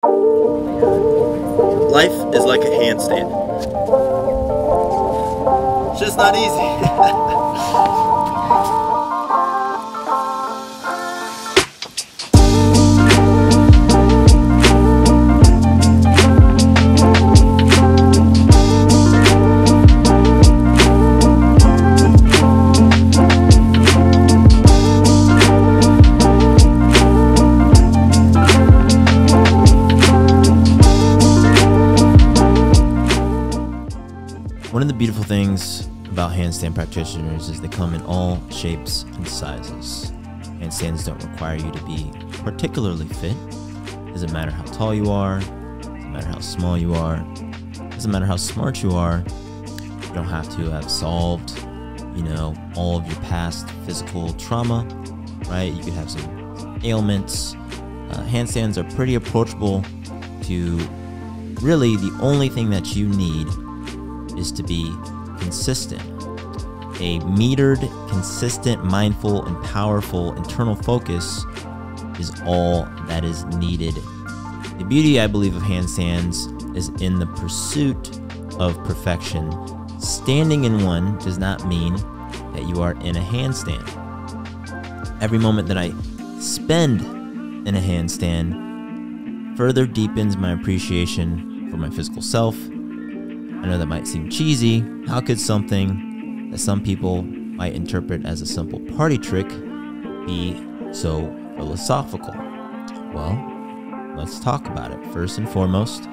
Life is like a handstand. It's just not easy. One of the beautiful things about handstand practitioners is they come in all shapes and sizes. Handstands don't require you to be particularly fit. Doesn't matter how tall you are, doesn't matter how small you are, doesn't matter how smart you are. You don't have to have solved, all of your past physical trauma, right? You could have some ailments. Handstands are pretty approachable to really the only thing that you need is to be consistent. A metered, consistent, mindful, and powerful internal focus is all that is needed. The beauty, I believe, of handstands is in the pursuit of perfection. Standing in one does not mean that you are in a handstand. Every moment that I spend in a handstand further deepens my appreciation for my physical self. I know that might seem cheesy. How could something that some people might interpret as a simple party trick be so philosophical? Well, let's talk about it. First and foremost,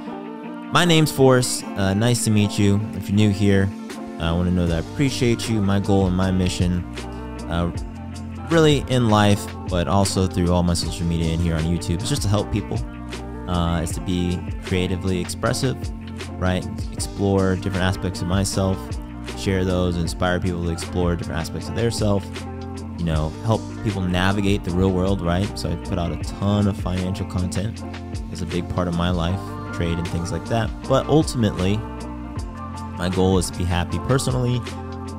my name's Forrest. Nice to meet you. If you're new here, I want to know that I appreciate you. My goal and my mission, really in life, but also through all my social media and here on YouTube, is just to help people. Is to be creatively expressive, right? Explore different aspects of myself, share those, inspire people to explore different aspects of their self, help people navigate the real world, right? So I put out a ton of financial content as a big part of my life, trade and things like that. But ultimately, my goal is to be happy personally.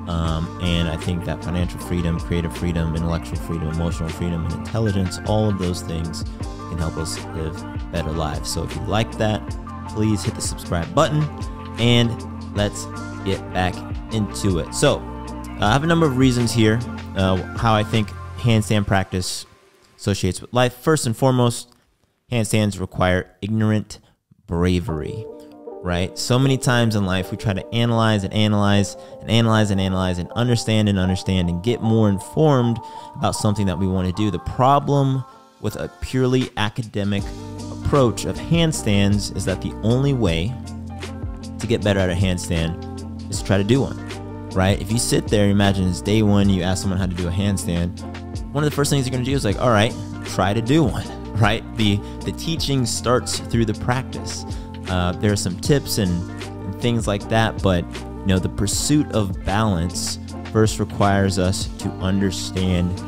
And I think that financial freedom, creative freedom, intellectual freedom, emotional freedom, and intelligence, all of those things can help us live better lives. So if you like that, please hit the subscribe button and let's get back into it. So I have a number of reasons here how I think handstand practice associates with life. First and foremost, handstands require ignorant bravery, right? So many times in life we try to analyze and analyze and analyze and analyze and understand and get more informed about something that we want to do. The problem with a purely academic approach of handstands is that the only way to get better at a handstand is to try to do one, right? If you sit there, imagine it's day one, you ask someone how to do a handstand, one of the first things you're going to do is like, all right, try to do one, right? The teaching starts through the practice. There are some tips and things like that, but the pursuit of balance first requires us to understand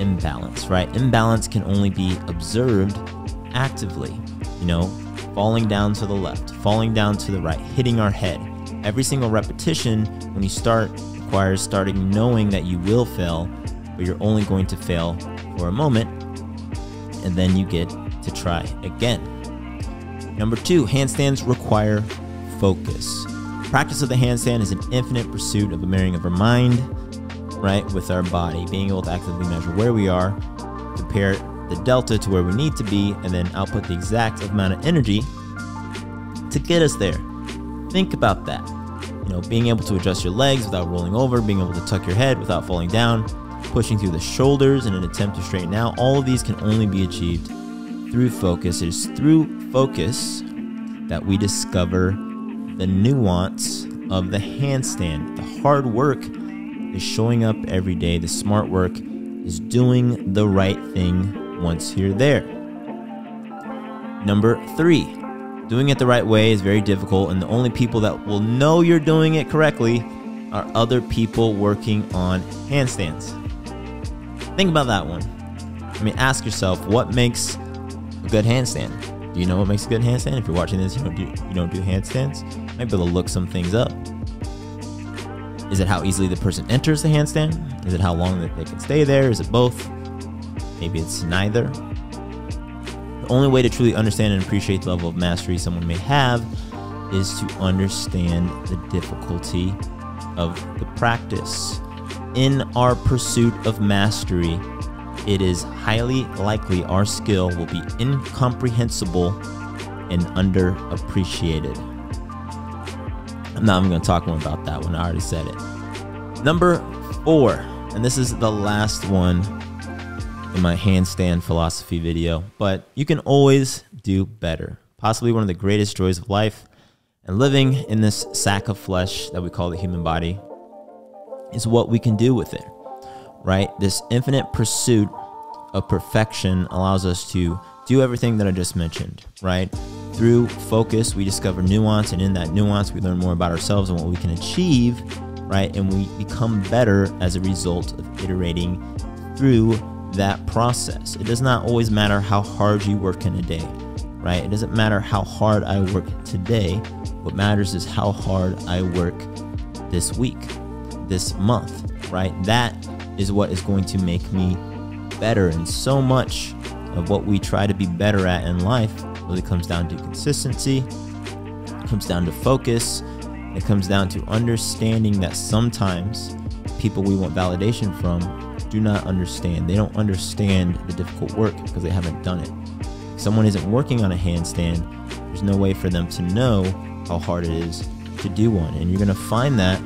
imbalance, right? Imbalance can only be observed actively, falling down to the left, falling down to the right, hitting our head. Every single repetition when you start requires starting knowing that you will fail, but you're only going to fail for a moment, and then you get to try again. Number two, handstands require focus. Practice of the handstand is an infinite pursuit of a marrying of our mind, right, with our body, being able to actively measure where we are, compare the delta to where we need to be, and then output the exact amount of energy to get us there. Think about that. Being able to adjust your legs without rolling over, being able to tuck your head without falling down, pushing through the shoulders in an attempt to straighten out. All of these can only be achieved through focus. It is through focus that we discover the nuance of the handstand. The hard work is showing up every day. The smart work is doing the right thing once you're there. Number three, doing it the right way is very difficult, and the only people that will know you're doing it correctly are other people working on handstands. Think about that one. Ask yourself, what makes a good handstand? Do you know what makes a good handstand? If you're watching this, you don't do handstands, you might be able to look some things up. Is it how easily the person enters the handstand? Is it how long that they can stay there? Is it both? Maybe it's neither. The only way to truly understand and appreciate the level of mastery someone may have is to understand the difficulty of the practice. In our pursuit of mastery, it is highly likely our skill will be incomprehensible and underappreciated. I'm not even going to talk more about that one. I already said it. Number 4, and this is the last one in my handstand philosophy video, but you can always do better. Possibly one of the greatest joys of life and living in this sack of flesh that we call the human body is what we can do with it, right? This infinite pursuit of perfection allows us to do everything that I just mentioned, right? Through focus, we discover nuance, and in that nuance, we learn more about ourselves and what we can achieve, right? And we become better as a result of iterating through that process. It does not always matter how hard you work in a day, right? It doesn't matter how hard I work today. What matters is how hard I work this week, this month, right? That is what is going to make me better. And so much of what we try to be better at in life really comes down to consistency. It comes down to focus. It comes down to understanding that sometimes people we want validation from do not understand. They don't understand the difficult work because they haven't done it. If someone isn't working on a handstand, there's no way for them to know how hard it is to do one. And you're going to find that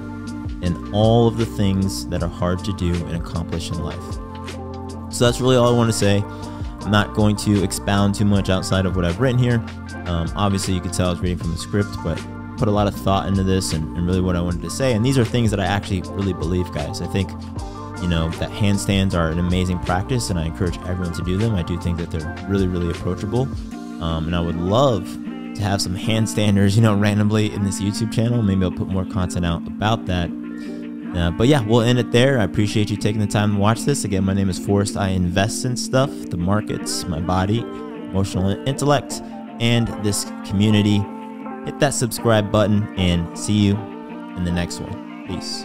in all of the things that are hard to do and accomplish in life. So that's really all I want to say. I'm not going to expound too much outside of what I've written here. Obviously, you could tell I was reading from the script, but put a lot of thought into this and really what I wanted to say. And these are things that I actually really believe, guys. I think, that handstands are an amazing practice, and I encourage everyone to do them. I do think that they're really, really approachable. And I would love to have some handstanders, randomly in this YouTube channel. Maybe I'll put more content out about that. But yeah, we'll end it there. I appreciate you taking the time to watch this. Again, my name is Forrest. I invest in stuff, the markets, my body, emotional intellect, and this community. Hit that subscribe button and see you in the next one. Peace.